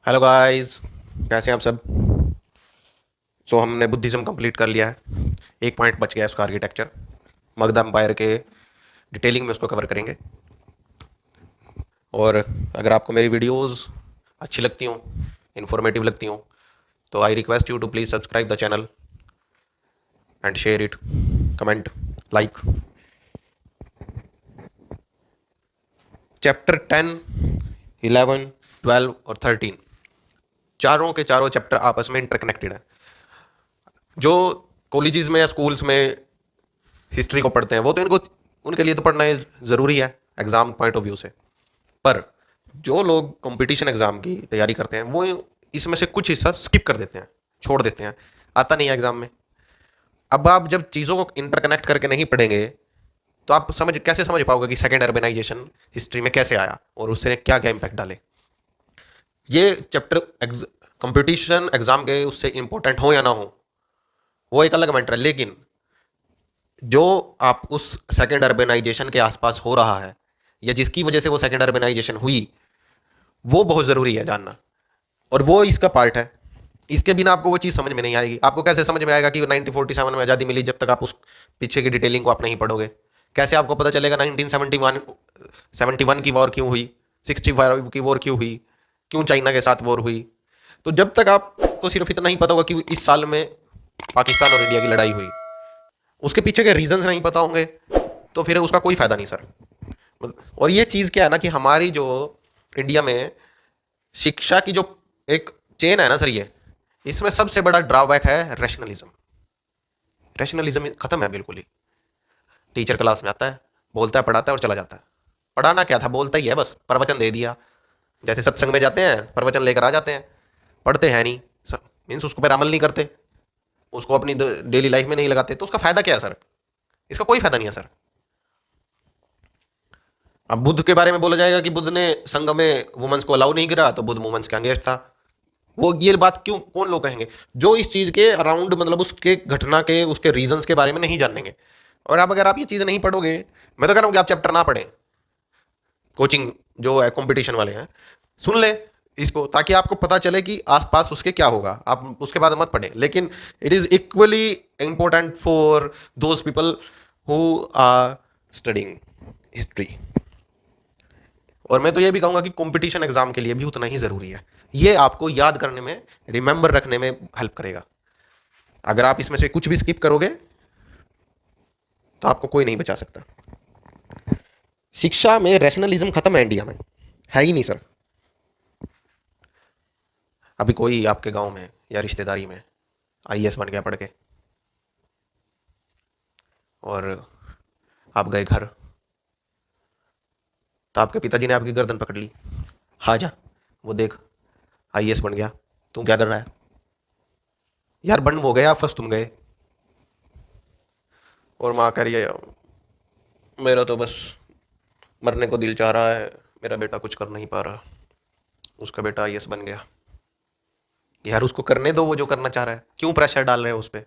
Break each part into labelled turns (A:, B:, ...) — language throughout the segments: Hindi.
A: हेलो गाइस, कैसे हैं आप सब। हमने बुद्धिज़्म कंप्लीट कर लिया है। एक पॉइंट बच गया है उसका, आर्किटेक्चर। मगध एम्पायर के डिटेलिंग में उसको कवर करेंगे। और अगर आपको मेरी वीडियोस अच्छी लगती हों, इन्फॉर्मेटिव लगती हों, तो I request you to please subscribe the channel and share it, comment, like. Chapter 10, 11, 12 और 13, चारों के चारों चैप्टर आपस में इंटरकनेक्टेड हैं। जो कॉलेजेस में या स्कूल्स में हिस्ट्री को पढ़ते हैं वो तो इनको, उनके लिए तो पढ़ना ज़रूरी है एग्ज़ाम पॉइंट ऑफ व्यू से। पर जो लोग कंपटीशन एग्ज़ाम की तैयारी करते हैं वो इसमें से कुछ हिस्सा स्किप कर देते हैं, छोड़ देते हैं, आता नहीं है एग्ज़ाम में। अब आप जब चीज़ों को इंटरकनेक्ट करके नहीं पढ़ेंगे तो आप कैसे समझ पाओगे कि सेकेंड अर्बनाइजेशन हिस्ट्री में कैसे आया और उससे क्या क्या इम्पैक्ट डाले। ये चैप्टर कंपटीशन एग्ज़ाम के उससे इंपॉर्टेंट हो या ना हो वो एक अलग मैटर है, लेकिन जो आप उस सेकेंड अर्बनाइजेशन के आसपास हो रहा है या जिसकी वजह से वो सेकेंड अर्बनाइजेशन हुई, वो बहुत ज़रूरी है जानना। और वो इसका पार्ट है। इसके बिना आपको वो चीज़ समझ में नहीं आएगी। आपको कैसे समझ में आएगा कि 1947 में आज़ादी मिली जब तक आप उस पीछे की डिटेलिंग को आप नहीं पढ़ोगे। कैसे आपको पता चलेगा 1971 की वॉर क्यों हुई, 65 की वॉर क्यों हुई, क्यों चाइना के साथ वॉर हुई। तो जब तक आपको सिर्फ इतना ही पता होगा कि इस साल में पाकिस्तान और इंडिया की लड़ाई हुई, उसके पीछे के रीजंस नहीं पता होंगे, तो फिर उसका कोई फ़ायदा नहीं सर। और ये चीज़ क्या है ना कि हमारी जो इंडिया में शिक्षा की जो एक चेन है ना सर, ये इसमें सबसे बड़ा ड्रॉबैक है रैशनलिज्म। रैशनलिज्म खत्म है बिल्कुल ही। टीचर क्लास में आता है, बोलता है, पढ़ाता है और चला जाता है। पढ़ाना क्या था, बोलता ही है बस, प्रवचन दे दिया। जैसे सत्संग में जाते हैं, प्रवचन लेकर आ जाते हैं, पढ़ते हैं नहीं, मीन्स उसको पर अमल नहीं करते, उसको अपनी डेली लाइफ में नहीं लगाते। तो उसका फ़ायदा क्या है सर? इसका कोई फ़ायदा नहीं है सर। अब बुद्ध के बारे में बोला जाएगा कि बुद्ध ने संघ में वुमेन्स को अलाउ नहीं करा तो बुद्ध वुमेन्स के अगेंस्ट था। वो ये बात क्यों, कौन लोग कहेंगे जो इस चीज़ के अराउंड, मतलब उसके घटना के, उसके रीजंस के बारे में नहीं जानेंगे। और अब अगर आप ये चीज़ें नहीं पढ़ोगे, मैं तो कह रहा हूँ कि आप चैप्टर ना पढ़ें। कोचिंग जो है कंपटीशन वाले हैं, सुन ले इसको, ताकि आपको पता चले कि आसपास उसके क्या होगा। आप उसके बाद मत पढ़ें, लेकिन it is equally important for those people who are studying history. और मैं तो ये भी कहूँगा कि कंपटीशन एग्जाम के लिए भी उतना ही ज़रूरी है। ये आपको याद करने में, रिमेंबर रखने में हेल्प करेगा। अगर आप इसमें से कुछ भी स्किप करोगे तो आपको कोई नहीं बचा सकता। शिक्षा में रैशनलिज्म खत्म है इंडिया में, है ही नहीं सर। अभी कोई आपके गांव में या रिश्तेदारी में आईएएस बन गया पढ़ के, और आप गए घर, तो आपके पिताजी ने आपकी गर्दन पकड़ ली, हाँ जा, वो देख आईएएस बन गया, तू क्या कर रहा है यार, बन वो गया, फर्स्ट तुम गए। और माँ कह रही है मेरा तो बस मरने को दिल चाह रहा है, मेरा बेटा कुछ कर नहीं पा रहा, उसका बेटा आईएएस बन गया। यार उसको करने दो वो जो करना चाह रहा है, क्यों प्रेशर डाल रहे हो उस पर।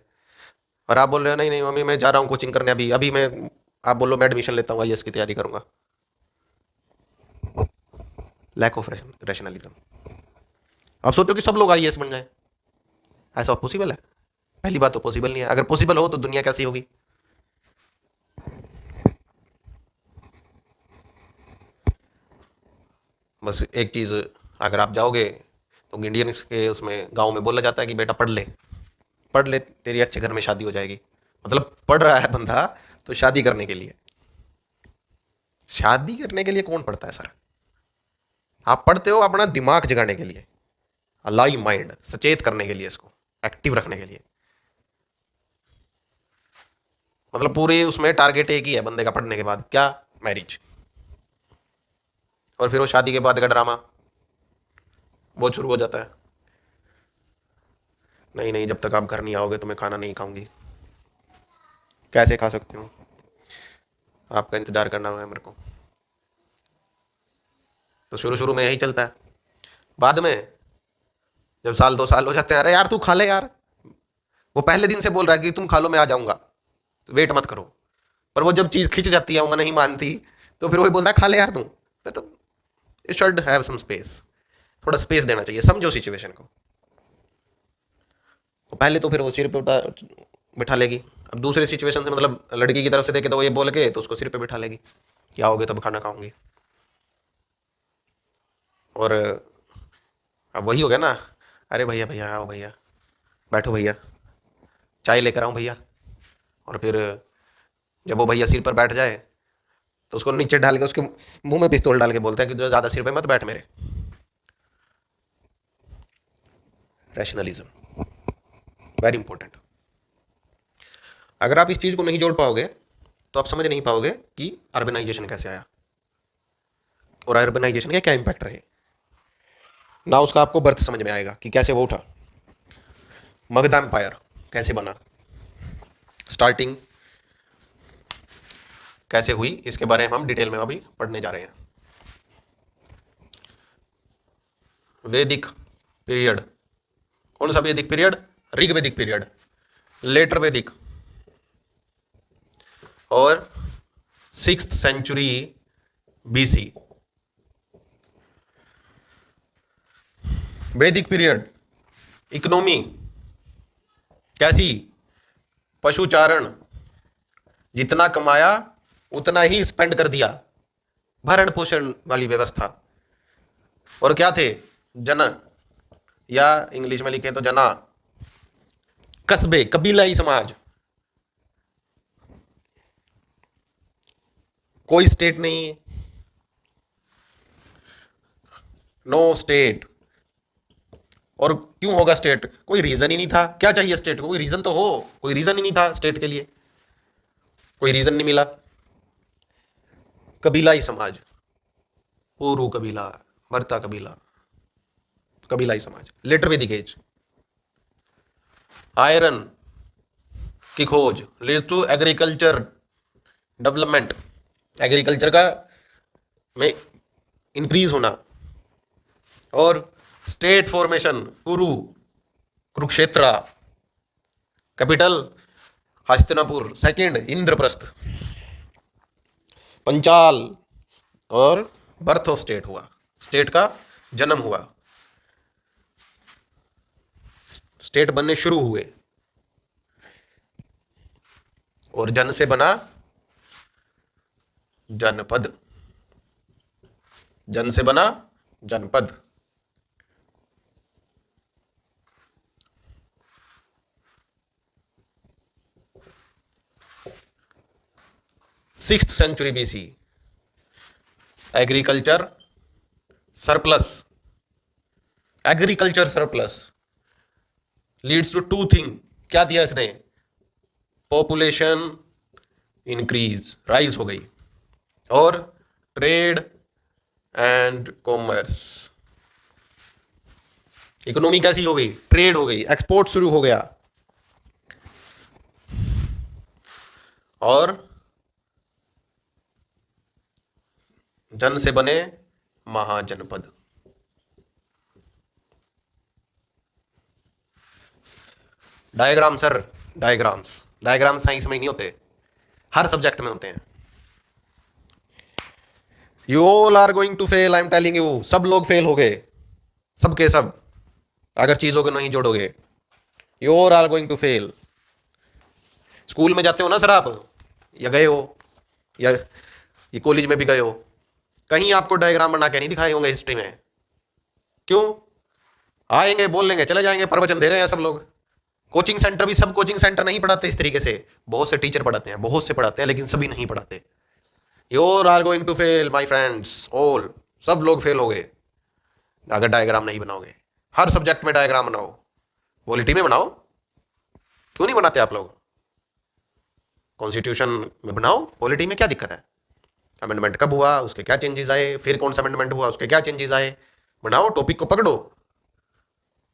A: और आप बोल रहे हो नहीं नहीं मम्मी मैं जा रहा हूँ कोचिंग करने, अभी अभी मैं, आप बोलो मैं एडमिशन लेता हूँ, आईएएस की तैयारी करूंगा। Lack of rationalism. अब सोचो कि सब लोग आईएएस बन जाए, ऐसा पॉसिबल है? पहली बात तो पॉसिबल नहीं है। अगर पॉसिबल हो तो दुनिया कैसी होगी। बस एक चीज़, अगर आप जाओगे तो इंडियंस के उसमें गांव में बोला जाता है कि बेटा पढ़ ले, पढ़ ले, तेरी अच्छे घर में शादी हो जाएगी। मतलब पढ़ रहा है बंदा तो शादी करने के लिए। शादी करने के लिए कौन पढ़ता है सर? आप पढ़ते हो अपना दिमाग जगाने के लिए, अलाइव माइंड, सचेत करने के लिए, इसको एक्टिव रखने के लिए। मतलब पूरे उसमें टारगेट एक ही है बंदे का पढ़ने के बाद, क्या? मैरिज। और फिर वो शादी के बाद का ड्रामा वो शुरू हो जाता है। नहीं नहीं, जब तक आप घर नहीं आओगे तो मैं खाना नहीं खाऊंगी। कैसे खा सकती हूँ? आपका इंतजार करना है मेरे को। तो शुरू शुरू में यही चलता है। बाद में जब साल 2 साल हो जाते हैं, अरे यार तू खा ले यार, वो पहले दिन से बोल रहा है कि तुम खा लो मैं आ जाऊंगा, तो वेट मत करो। पर वो जब चीज़ खिंच जाती है, वो नहीं मानती, तो फिर वही बोलता है खा ले यार तू। तो you should have some space. थोड़ा स्पेस देना चाहिए, समझो सिचुएशन को। तो पहले तो फिर वो सिर पे बिठा लेगी, अब दूसरे सिचुएशन से मतलब लड़की की तरफ से देखे तो वो ये बोल के तो उसको सिर पे बिठा लेगी, क्या आओगे तब खाना खाऊंगी। और अब वही हो गया ना, अरे भैया भैया आओ भैया, बैठो भैया, चाय लेकर आऊँ भैया। और फिर जब वो भैया सिर पर बैठ जाए तो उसको नीचे डाल के उसके मुंह में पिस्तौल डाल के बोलता है कि जो ज़्यादा सिर पे मत बैठ मेरे। Rationalism very important. अगर आप इस चीज़ को नहीं जोड़ पाओगे तो आप समझ नहीं पाओगे कि अर्बनाइजेशन कैसे आया और अर्बनाइजेशन के क्या इम्पैक्ट रहे ना, उसका आपको बर्थ समझ में आएगा कि कैसे वो उठा। मगध एम्पायर कैसे बना, स्टार्टिंग कैसे हुई, इसके बारे में हम डिटेल में अभी पढ़ने जा रहे हैं। वैदिक पीरियड, कौन सा वैदिक पीरियड? ऋग्वैदिक पीरियड, लेटर वैदिक, और 6th सेंचुरी बीसी। वैदिक पीरियड इकोनॉमी कैसी? पशुचारण, जितना कमाया उतना ही स्पेंड कर दिया, भरण पोषण वाली व्यवस्था। और क्या थे? जन, या इंग्लिश में लिखे तो जना, कस्बे, कबीलाई समाज, कोई स्टेट नहीं, नो स्टेट। और क्यों होगा स्टेट? कोई रीजन ही नहीं था। क्या चाहिए स्टेट को? कोई रीजन तो हो, कोई रीजन ही नहीं था स्टेट के लिए, कोई रीजन नहीं मिला। कबीलाई समाज, पूरू कबीला, मरता कबीला, कबीलाई समाज। लेटर वैदिक एज, आयरन की खोज lead to agriculture development, agriculture का में इंक्रीज होना। और state formation, Kuru, Kurukshetra, capital Hastinapur, second Indraprastha, Panchal, और बर्थ ऑफ स्टेट हुआ, स्टेट का जन्म हुआ, स्टेट बनने शुरू हुए, और जन से बना जनपद, जन से बना janapada. Sixth century BC, agriculture surplus, agriculture surplus leads to thing. क्या दिया इसने? पॉपुलेशन इंक्रीज, राइज हो गई, और ट्रेड एंड कॉमर्स, इकोनॉमी कैसी हो गई? ट्रेड हो गई, एक्सपोर्ट शुरू हो गया, और जन से बने Mahajanapada. Diagram sir, diagrams, diagram science में नहीं होते, हर सब्जेक्ट में होते हैं। You all are going to fail, I am telling you. सब लोग फेल हो गए, सबके सब, अगर चीजों को नहीं जोड़ोगे। You all are going to fail. School में जाते हो ना सर आप, या गए हो, या ये कॉलेज में भी गए हो, कहीं आपको डायग्राम बना के नहीं दिखाए होंगे हिस्ट्री में। क्यों? आएंगे, बोल लेंगे, चले जाएंगे, प्रवचन दे रहे हैं सब लोग। कोचिंग सेंटर भी, सब कोचिंग सेंटर नहीं पढ़ाते इस तरीके से, बहुत से टीचर पढ़ाते हैं, बहुत से पढ़ाते हैं, लेकिन सभी नहीं पढ़ाते। You are going to fail my friends, all, सब लोग फेल हो गए अगर डायग्राम नहीं बनाओगे। हर सब्जेक्ट में डायग्राम बनाओ, पॉलिटी में बनाओ, क्यों नहीं बनाते आप लोग? कॉन्स्टिट्यूशन में बनाओ, पॉलिटी में क्या दिक्कत है? अमेंडमेंट कब हुआ, उसके क्या चेंजेस आए, फिर कौन सा अमेंडमेंट हुआ, उसके क्या चेंजेस आए, बनाओ, टॉपिक को पकड़ो।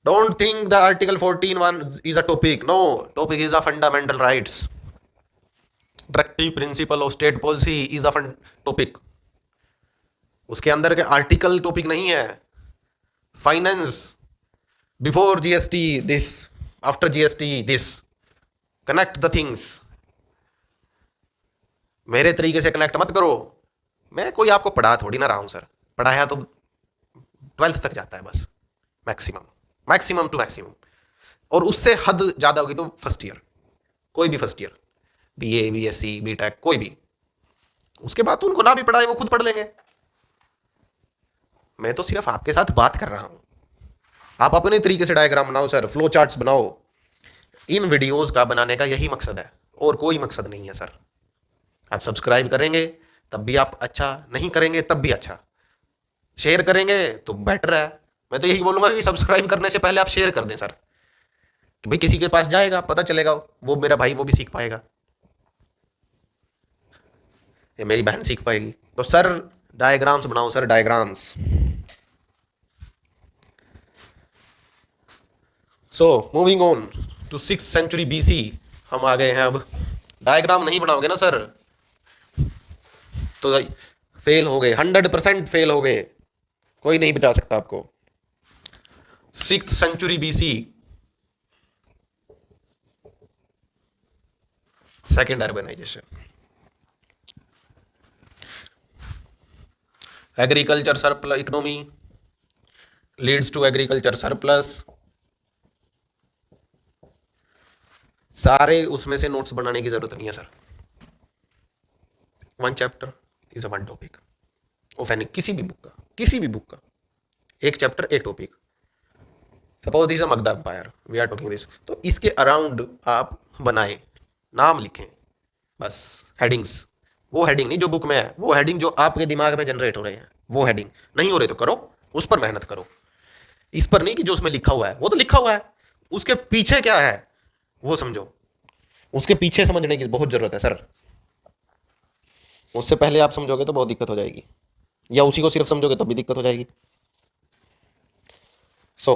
A: Don't think the article 14(1) is a topic, no, topic is a fundamental rights. Directive principle of state policy is a topic, उसके अंदर के आर्टिकल टॉपिक नहीं है। Finance, before GST this, after GST this, connect the things. मेरे तरीके से कनेक्ट मत करो, मैं कोई आपको पढ़ा थोड़ी ना रहा हूं सर, पढ़ाया तो 12th तक जाता है बस, मैक्सिमम, मैक्सिमम टू मैक्सिमम। और उससे हद ज़्यादा होगी तो फर्स्ट ईयर, कोई भी first year, BA BSc BTech कोई भी। उसके बाद तो उनको ना भी पढ़ाए, वो खुद पढ़ लेंगे। मैं तो सिर्फ आपके साथ बात कर रहा हूं। आप अपने तरीके से डायग्राम बनाओ सर, फ्लो चार्ट्स बनाओ। इन वीडियोस का बनाने का यही मकसद है, और कोई मकसद नहीं है सर। आप सब्सक्राइब करेंगे तब भी आप अच्छा, नहीं करेंगे तब भी अच्छा, शेयर करेंगे तो बेटर है। मैं तो यही बोलूंगा कि सब्सक्राइब करने से पहले आप शेयर कर दें सर, कि भाई किसी के पास जाएगा, पता चलेगा, वो मेरा भाई वो भी सीख पाएगा, ये मेरी बहन सीख पाएगी। तो सर डायग्राम्स बनाओ sir, diagrams. So moving on to 6th century BC, हम आ गए हैं अब। डायग्राम नहीं बनाओगे ना सर तो फेल हो गए, 100% फेल हो गए, कोई नहीं बचा सकता आपको। 6th century BC, second urbanisation, agriculture surplus economy leads to agriculture surplus. सारे उसमें से नोट्स बनाने की जरूरत नहीं है sir, one chapter is a one topic of any, किसी भी बुक का, किसी भी बुक का एक चैप्टर एक topic. Suppose this Magadha empire, we are talking this, तो इसके अराउंड आप बनाए, नाम लिखें, बस हेडिंग्स। वो हेडिंग नहीं जो बुक में है, वो हेडिंग जो आपके दिमाग में जनरेट हो रहे हैं, वो हेडिंग। नहीं हो रहे तो करो, उस पर मेहनत करो, इस पर नहीं कि जो उसमें लिखा हुआ है, वो तो लिखा हुआ है, उसके पीछे क्या है वो समझो। उसके पीछे समझने की बहुत जरूरत है सर, उससे पहले आप समझोगे तो बहुत दिक्कत हो जाएगी, या उसी को सिर्फ समझोगे तो भी दिक्कत हो जाएगी। So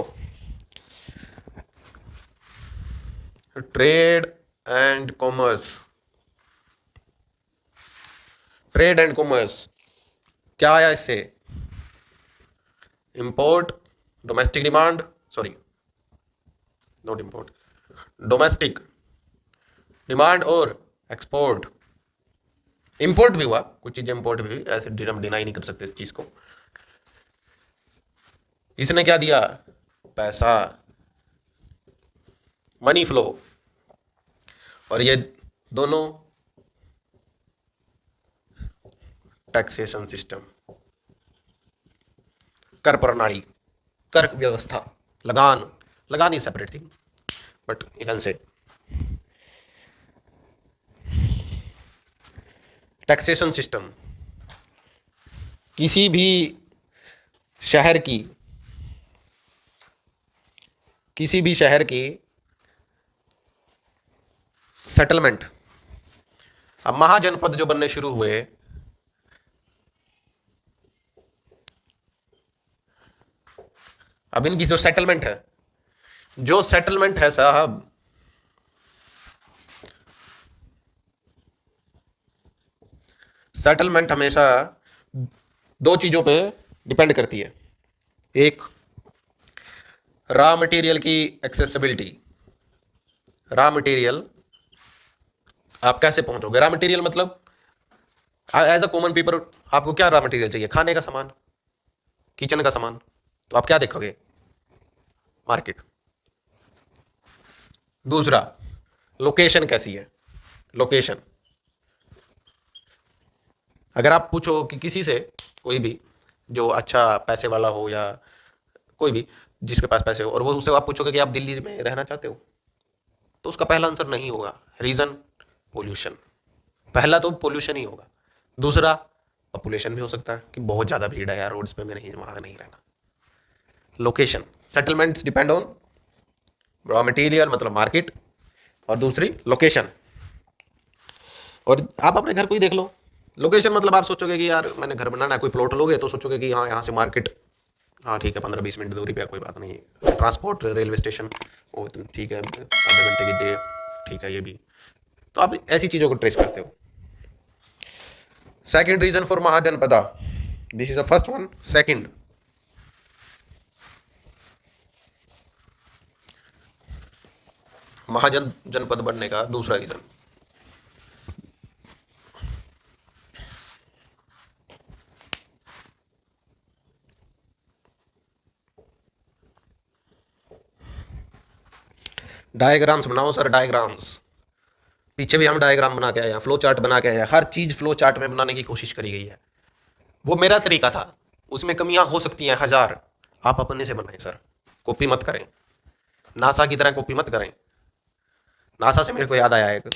A: trade and commerce, trade and commerce क्या आया इससे? Import, domestic demand, sorry not import, domestic demand और एक्सपोर्ट। इंपोर्ट भी हुआ, कुछ चीजें इंपोर्ट भी हुई, ऐसे हम डिनाई नहीं कर सकते इस चीज को। इसने क्या दिया? पैसा, मनी फ्लो। और ये दोनों टैक्सेशन सिस्टम, कर प्रणाली, कर व्यवस्था, लगान, लगान is separate thing but you can say taxation system. किसी भी शहर की, किसी भी शहर की सेटलमेंट, अब महाजनपद जो बनने शुरू हुए, अब इनकी जो सेटलमेंट है, जो सेटलमेंट है साहब, सेटलमेंट हमेशा दो चीजों पे डिपेंड करती है। एक, रॉ मटेरियल की एक्सेसिबिलिटी, रॉ मटेरियल आप कैसे पहुंचोगे? रॉ मटेरियल मतलब एज अ कॉमन पीपल आपको क्या रॉ मटेरियल चाहिए? खाने का सामान, किचन का सामान, तो आप क्या देखोगे? मार्केट। दूसरा, लोकेशन कैसी है? लोकेशन, अगर आप पूछो कि किसी से, कोई भी जो अच्छा पैसे वाला हो या कोई भी जिसके पास पैसे हो, और वो उससे आप पूछोगे कि आप दिल्ली में रहना चाहते हो, तो उसका पहला आंसर नहीं होगा। Reason, pollution. पहला तो पोल्यूशन ही होगा। दूसरा, पॉपुलेशन भी हो सकता है कि बहुत ज़्यादा भीड़ है यार रोड्स पे, मैं नहीं, वहाँ नहीं रहना। Location, settlements depend on raw material मतलब मार्केट, और दूसरी लोकेशन। और आप अपने घर को ही देख लो, लोकेशन मतलब आप सोचोगे कि यार मैंने घर बनाना है, कोई प्लॉट लोगे तो सोचोगे कि हाँ यहाँ से मार्केट, हाँ ठीक है 15-20 मिनट दूरी पे, कोई बात नहीं। ट्रांसपोर्ट, रेलवे स्टेशन, वो ठीक है, आधे घंटे की देर, ठीक है ये भी। तो आप ऐसी चीज़ों को ट्रेस करते हो। Second reason for Mahajanapada, this is the first one. Second, महाजन जनपद बनने का दूसरा रीजन, डायग्राम्स बनाओ सर, डायग्राम्स। पीछे भी हम डायग्राम बना के आए हैं, फ्लो चार्ट बना के आए हैं, हर चीज़ फ्लो चार्ट में बनाने की कोशिश करी गई है। वो मेरा तरीका था, उसमें कमियां हो सकती हैं हजार, आप अपने से बनाएं सर, कॉपी मत करें, नासा की तरह कॉपी मत करें। नासा से मेरे को याद आया एक,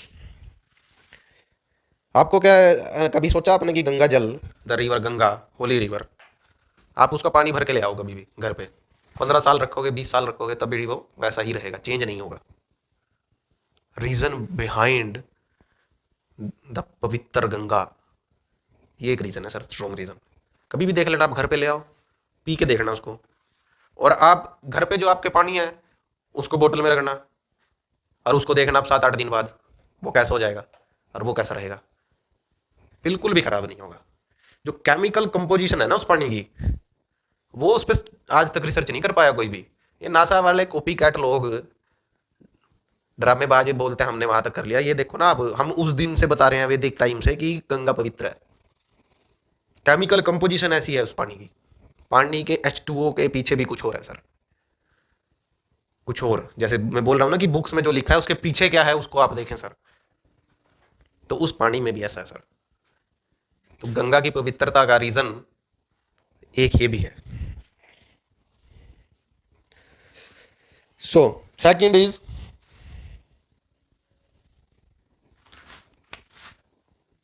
A: आपको क्या कभी सोचा आपने कि गंगा जल, the river Ganga, Holi river, आप उसका पानी भर के ले आओ कभी भी घर पे, 15 साल रखोगे, 20 साल रखोगे, तब भी वो वैसा ही रहेगा, चेंज नहीं होगा। रीजन बिहाइंड द पवित्र गंगा, ये एक रीजन है सर, स्ट्रॉन्ग रीजन। कभी भी देख लेना, आप घर पे ले आओ, पी के देखना उसको, और आप घर पे जो आपके पानी है उसको बोतल में रखना, और उसको देखना आप 7-8 दिन बाद वो कैसा हो जाएगा और वो कैसा रहेगा, बिल्कुल भी खराब नहीं होगा। जो केमिकल कंपोजिशन है ना उस पानी की, वो उस पर आज तक रिसर्च नहीं कर पाया कोई भी। ये नासा वाले कॉपी कैट लोग ड्रामेबाज बोलते हैं हमने वहां तक कर लिया, ये देखो ना, अब हम उस दिन से बता रहे हैं वैदिक टाइम से कि गंगा पवित्र है। केमिकल कंपोजिशन ऐसी है उस पानी के H2O के पीछे भी कुछ और है सर, कुछ और। जैसे मैं बोल रहा हूं ना कि बुक्स में जो लिखा है उसके पीछे क्या है उसको आप देखें सर, तो उस पानी में भी ऐसा है सर। तो गंगा की पवित्रता का रीजन एक ये भी है। So second is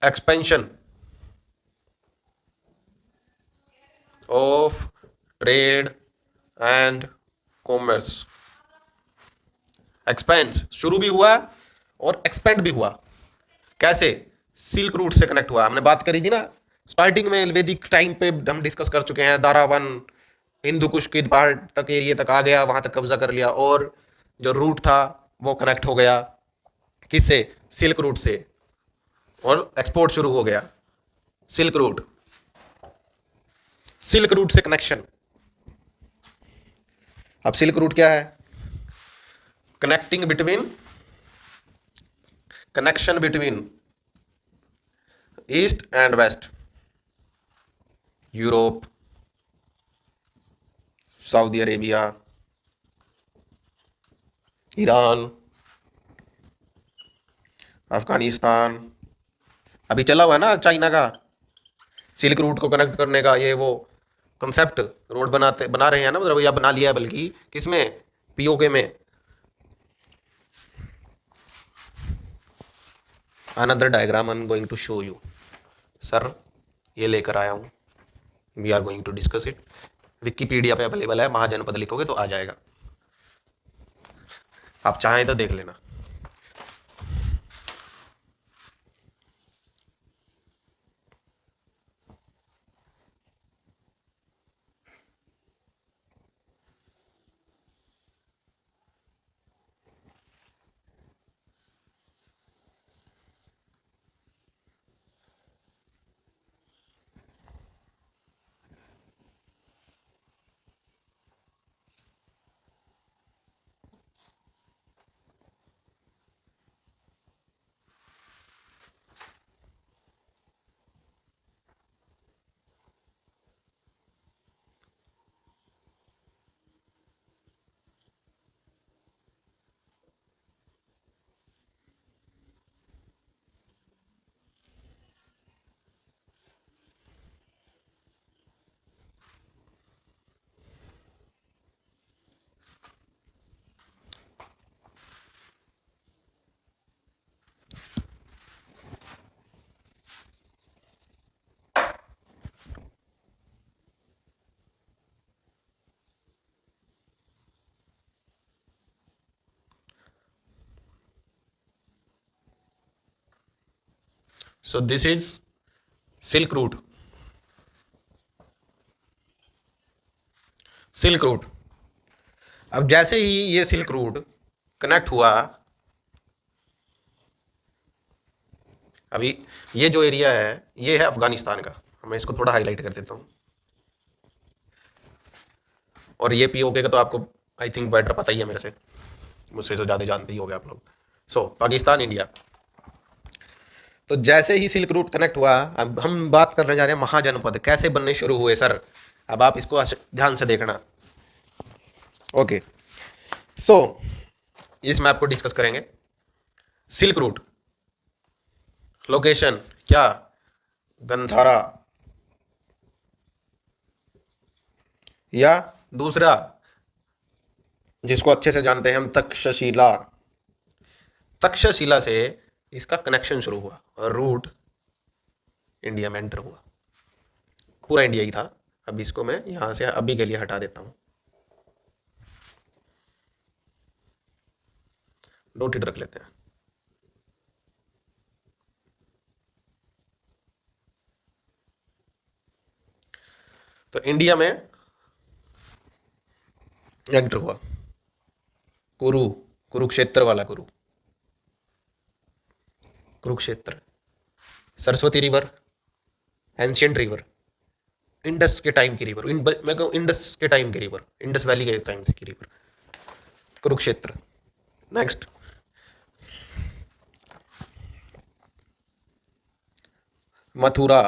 A: expansion of trade and commerce. Expense शुरू भी हुआ और एक्सपेंड भी हुआ। कैसे? सिल्क रूट से कनेक्ट हुआ, हमने बात करी थी ना स्टार्टिंग में, वैदिक टाइम पे हम डिस्कस कर चुके हैं। दारावन हिंदू कुश की पार्ट तक, एरिया तक आ गया, वहां तक कब्जा कर लिया, और जो रूट था वो कनेक्ट हो गया किससे? सिल्क रूट से, और एक्सपोर्ट शुरू हो गया। सिल्क रूट, सिल्क रूट से कनेक्शन। अब सिल्क रूट क्या है? Connecting between, connection between east and west, Europe, Saudi Arabia, Iran, Afghanistan. अभी चला हुआ है ना चाइना का सिल्क रूट को कनेक्ट करने का, ये वो कंसेप्ट रोड बना रहे हैं ना, मतलब या बना लिया है, बल्कि किसमें? पीओके में। Another diagram I am going to show you sir, ये लेकर आया हूँ, we are going to discuss it. Wikipedia पे अवेलेबल है, महाजनपद लिखोगे तो आ जाएगा, आप चाहें तो देख लेना। So this is silk route, silk root. अब जैसे ही ये सिल्क रूट कनेक्ट हुआ, अभी ये जो एरिया है ये है अफगानिस्तान का, मैं इसको थोड़ा हाईलाइट कर देता हूँ, और ये पीओके का तो आपको आई थिंक बेटर पता ही है मेरे से, मुझसे तो ज़्यादा जानते ही होगे आप लोग। सो पाकिस्तान, इंडिया। तो जैसे ही सिल्क रूट कनेक्ट हुआ, अब हम बात करने जा रहे हैं महाजनपद कैसे बनने शुरू हुए सर। अब आप इसको ध्यान से देखना। ओके, सो इस मैप को डिस्कस करेंगे। सिल्क रूट, लोकेशन क्या, गंधारा, या दूसरा जिसको अच्छे से जानते हैं हम, तक्षशिला। तक्षशिला से इसका कनेक्शन शुरू हुआ और रूट इंडिया में एंटर हुआ। पूरा इंडिया ही था। अब इसको मैं यहां से अभी के लिए हटा देता हूं, नोटेड रख लेते हैं। तो इंडिया में एंटर हुआ कुरु, कुरुक्षेत्र वाला कुरु, Kurukshetra. Saraswati river, ancient river, Indus के टाइम की रिवर, मैं कहूँ इंडस के टाइम की रिवर, इंडस वैली के टाइम की रिवर, कुरुक्षेत्र। नेक्स्ट, मथुरा,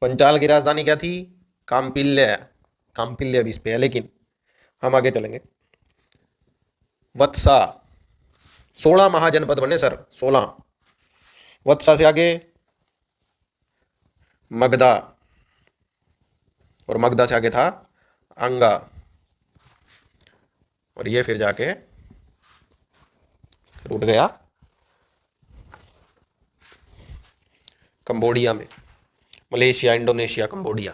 A: पंचाल की राजधानी क्या थी? काम्पिल्य। काम्पिल्य भी इस पे है, लेकिन हम आगे चलेंगे। वत्सा, 16 महाजनपद बने सर, 16। वत्सा से आगे मगधा, और मगधा से आगे था अंगा, और ये फिर जाके रूट गया कंबोडिया में, मलेशिया, इंडोनेशिया, कंबोडिया।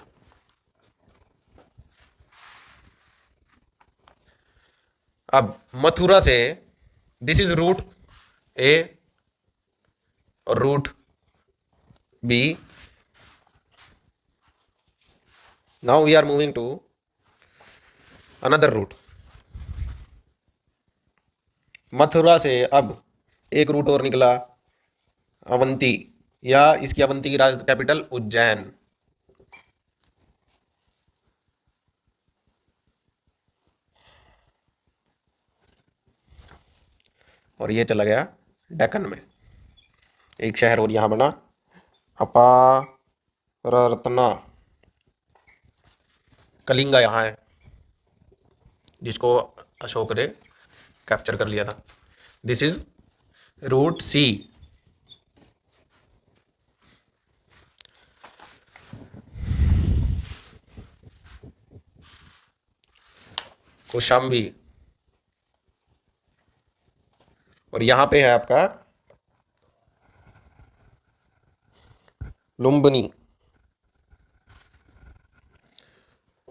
A: अब मथुरा से दिस इज रूट ए और route B. Now we are moving to another route. Mathura से अब एक रूट और निकला, अवंती, या इसकी अवंती की राज कैपिटल उज्जैन। और ये चला गया डेक्कन में। एक शहर और यहां बना, अपाररत्ना। कलिंगा यहां है, जिसको अशोक ने कैप्चर कर लिया था। दिस इज रूट सी। कौशाम्बी, और यहां पे है आपका लुम्बिनी।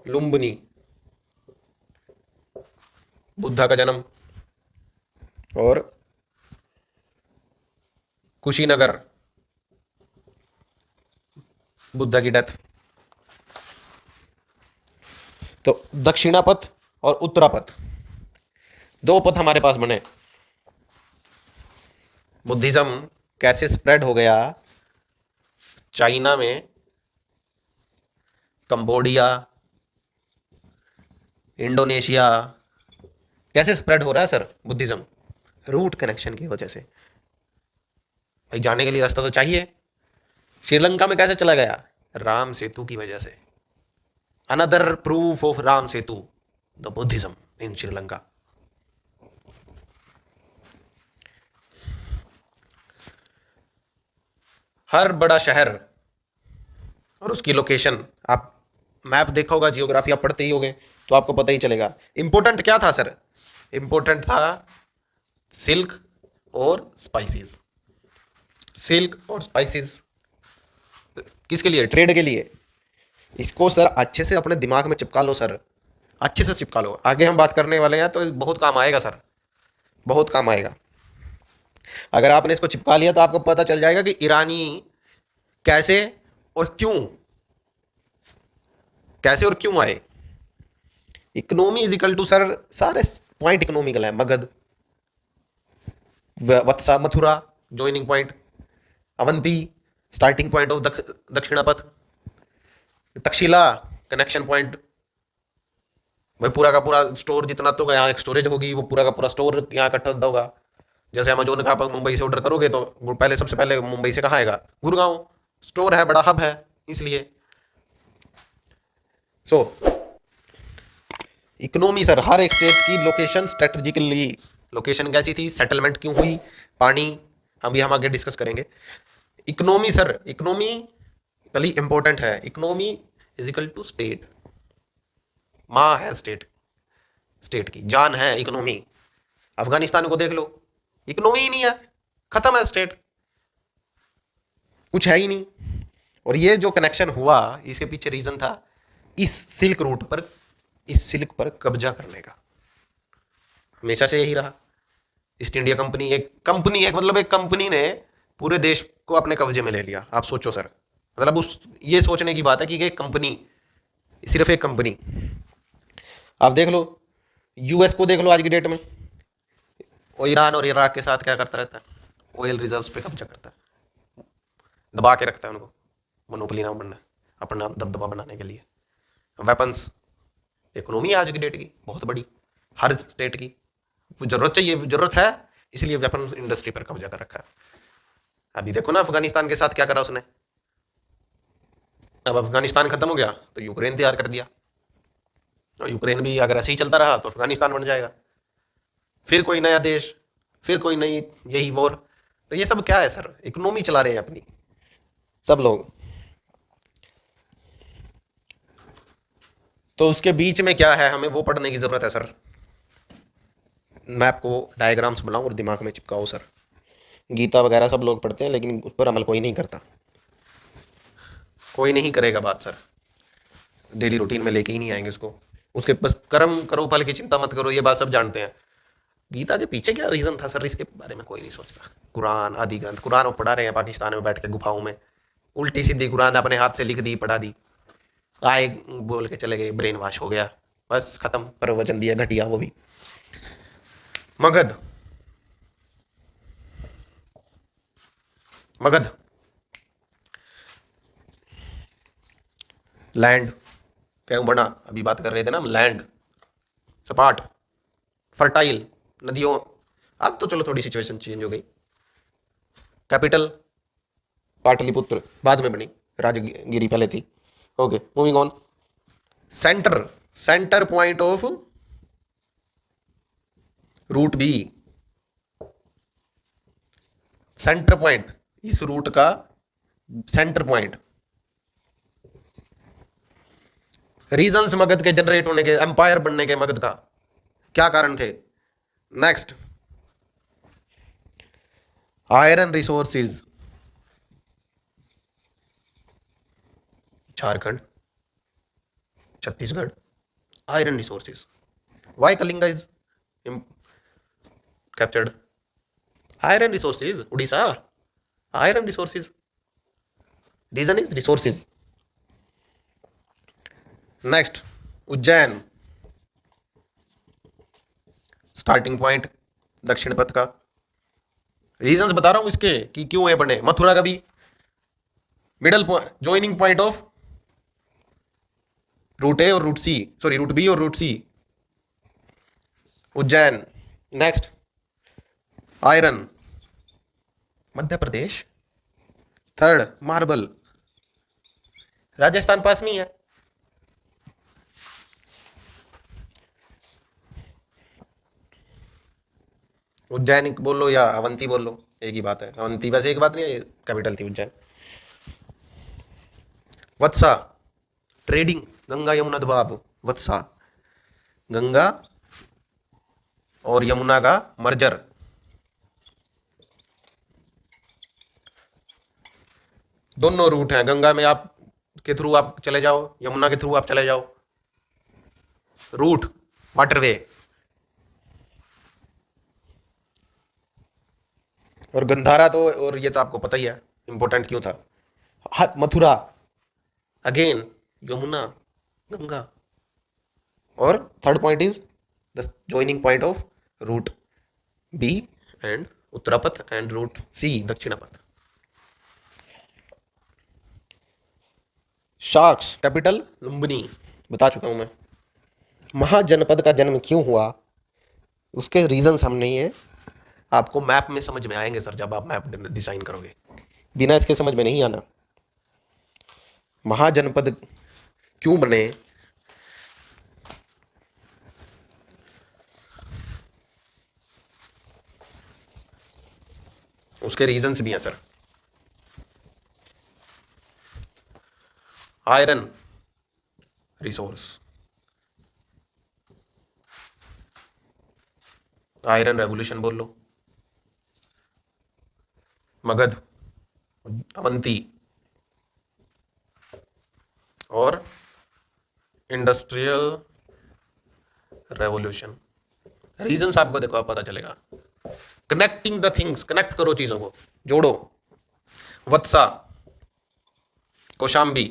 A: लुम्बिनी, बुद्धा का जन्म, और कुशीनगर, बुद्धा की डेथ। तो दक्षिणापथ और उत्तरापथ, दो पथ हमारे पास बने। बुद्धिज्म कैसे स्प्रेड हो गया चाइना में, कंबोडिया, इंडोनेशिया, कैसे स्प्रेड हो रहा है सर बुद्धिज्म? रूट कनेक्शन की वजह से। भाई जाने के लिए रास्ता तो चाहिए। श्रीलंका में कैसे चला गया? राम सेतु की वजह से। Another proof of Ram Setu, the Buddhism in Sri Lanka. हर बड़ा शहर और उसकी लोकेशन, आप मैप देखा होगा, जियोग्राफी आप पढ़ते ही होगे, तो आपको पता ही चलेगा। इंपॉर्टेंट क्या था सर? इंपॉर्टेंट था सिल्क और स्पाइसेस। सिल्क और स्पाइसेस किसके लिए? ट्रेड के लिए। इसको सर अच्छे से अपने दिमाग में चिपका लो सर, अच्छे से चिपका लो। आगे हम बात करने वाले हैं तो बहुत काम आएगा सर, बहुत काम आएगा। अगर आपने इसको चिपका लिया तो आपको पता चल जाएगा कि ईरानी कैसे और क्यों, कैसे और क्यों आए। Economy is equal to sir, सारे पॉइंट इकोनॉमिकल है। Magadh, Vatsa, Mathura joining point, Avanti starting point of Dakshinapatha, Taxila connection point. भाई पूरा का पूरा स्टोर जितना तो यहाँ एक स्टोरेज होगी, वो पूरा का पूरा स्टोर यहाँ इकट्ठा होगा। जैसे अमेजोन का आप मुंबई से ऑर्डर करोगे तो पहले सबसे पहले मुंबई से कहाँ आएगा? गुड़गांव। स्टोर है, बड़ा हब है, इसलिए। सो इकोनॉमी सर, हर एक स्टेट की लोकेशन स्ट्रेटजिकली, लोकेशन कैसी थी, सेटलमेंट क्यों हुई, पानी, अभी हम आगे डिस्कस करेंगे। इकोनॉमी सर, इकोनॉमी पहले इंपॉर्टेंट है। Economy is equal to state, माँ है स्टेट, स्टेट की जान है इकोनॉमी। अफगानिस्तान को देख लो, इकोनॉमी ही नहीं है, खत्म है स्टेट, कुछ है ही नहीं। और ये जो कनेक्शन हुआ, इसके पीछे रीजन था इस सिल्क रूट पर, इस सिल्क पर कब्जा करने का, हमेशा से यही रहा। ईस्ट इंडिया कंपनी एक मतलब एक कंपनी ने पूरे देश को अपने कब्जे में ले लिया। आप सोचो सर, मतलब उस ये सोचने की बात है कि एक कंपनी, सिर्फ एक कंपनी। आप देख लो यूएस को, देख लो आज की डेट में वो ईरान और इराक के साथ क्या करता रहता है, ऑयल रिजर्व्स पे कब्जा करता है, दबा के रखता है उनको, मोनोपोली ना बनना, अपना दबदबा बनाने के लिए। वेपन्स, इकोनॉमी आज की डेट की बहुत बड़ी, हर स्टेट की जरूरत चाहिए, जरूरत है, इसलिए वेपन इंडस्ट्री पर कब्जा कर रखा है। अभी देखो ना अफगानिस्तान के साथ क्या करा उसने। अब अफगानिस्तान खत्म हो गया तो यूक्रेन तैयार कर दिया, और यूक्रेन भी अगर ऐसे ही चलता रहा तो अफगानिस्तान बन जाएगा, फिर कोई नया देश, फिर कोई नई यही वॉर। तो ये सब क्या है सर, इकोनॉमी चला रहे हैं अपनी सब लोग। तो उसके बीच में क्या है, हमें वो पढ़ने की जरूरत है सर। मैं आपको डायग्राम्स बनाऊं और दिमाग में चिपकाओ सर। गीता वगैरह सब लोग पढ़ते हैं लेकिन उस पर अमल कोई नहीं करता, कोई नहीं करेगा बात सर, डेली रूटीन में लेके ही नहीं आएंगे उसको। उसके बस कर्म करो, फल की चिंता मत करो, ये बात सब जानते हैं। गीता के पीछे क्या रीजन था सर, इसके बारे में कोई नहीं सोचता। कुरान, आदि ग्रंथ, कुरान वो पढ़ा रहे हैं पाकिस्तान में बैठ के गुफाओं में, उल्टी सीधी कुरान अपने हाथ से लिख दी, पढ़ा दी, आए बोल के चले गए, ब्रेन वॉश हो गया, बस खत्म। प्रवचन दिया घटिया, वो भी। मगध, मगध लैंड क्यों बना, अभी बात कर रहे थे ना, लैंड सपाट, फर्टाइल, नदियों। अब तो चलो थोड़ी सिचुएशन चेंज हो गई। कैपिटल पाटलिपुत्र बाद में बनी, राजगिरी पहले थी। Okay, moving on. Centre, centre point of route B, centre point, इस रूट का सेंटर पॉइंट। रीजंस मगध के जनरेट होने के, एम्पायर बनने के मगध का क्या कारण थे। Next, iron resources, Jharkhand, Chhattisgarh, iron resources. Why Kalinga is captured, iron resources, Orissa, iron resources, reason is resources. Next, Ujjain, starting point Dakshinapatha का। रीजंस बता रहा हूं इसके कि क्यों ये बने। मथुरा का भी middle joining point of route A और route C, sorry route B और route C, Ujjain. Next, iron, Madhya Pradesh. Third, marble, Rajasthan पास नहीं है। उज्जैन बोल लो या अवंती बोल लो, एक ही बात है। अवंती वैसे एक बात नहीं है, कैपिटल थी उज्जैन। वत्सा, ट्रेडिंग, गंगा यमुना द्वाब, वत्सा, गंगा और यमुना का मर्जर। दोनों रूट हैं, गंगा में आप के थ्रू आप चले जाओ, यमुना के थ्रू आप चले जाओ, रूट, वाटरवे। और गंधारा तो, और ये तो आपको पता ही है इंपॉर्टेंट क्यों था। मथुरा, अगेन यमुना, गंगा। और third point is the joining point of route B and Uttarapatha and route C Dakshinapatha. शार्क्स, कैपिटल लुम्बिनी, बता चुका हूं मैं। महाजनपद का जन्म क्यों हुआ, उसके रीजंस हमने ये आपको मैप में समझ में आएंगे सर, जब आप मैप डिजाइन करोगे, बिना इसके समझ में नहीं आना। महाजनपद क्यों बने, उसके रीजंस भी हैं sir. Iron resource, iron revolution बोल लो, मगध, अवंती और इंडस्ट्रियल रेवोल्यूशन। रीजंस आपको देखो आप पता चलेगा। कनेक्टिंग द थिंग्स, कनेक्ट करो चीजों को, जोड़ो। वत्सा, कौशाम्बी,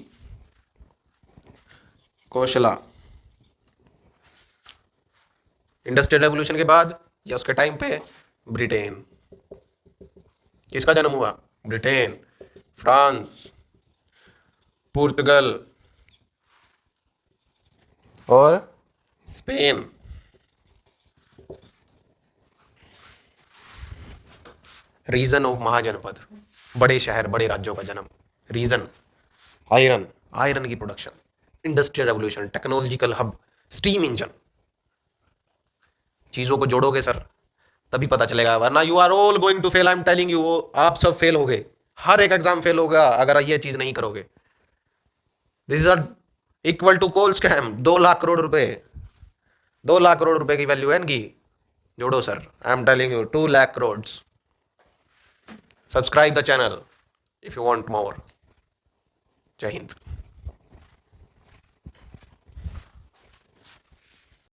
A: कौशला, इंडस्ट्रियल रेवोल्यूशन के बाद या उसके टाइम पे ब्रिटेन। किसका जन्म हुआ? ब्रिटेन, फ्रांस, पुर्तगाल और स्पेन। रीजन ऑफ महाजनपद, बड़े शहर बड़े राज्यों का जन्म। रीजन आयरन, आयरन की production, industrial revolution, technological hub, steam engine. चीजों को जोड़ोगे सर तभी पता चलेगा, वरना you are all going to fail. I am telling you, आप सब फेल हो गए, हर एक एग्जाम फेल होगा अगर ये चीज नहीं करोगे। This is are equal to coal scam. 2 lakh crore रुपए, 2 लाख करोड़ रुपए की वैल्यू है इनकी। जोड़ो sir, I am telling you 2 lakh crore. Subscribe the channel if you want more. जय हिंद।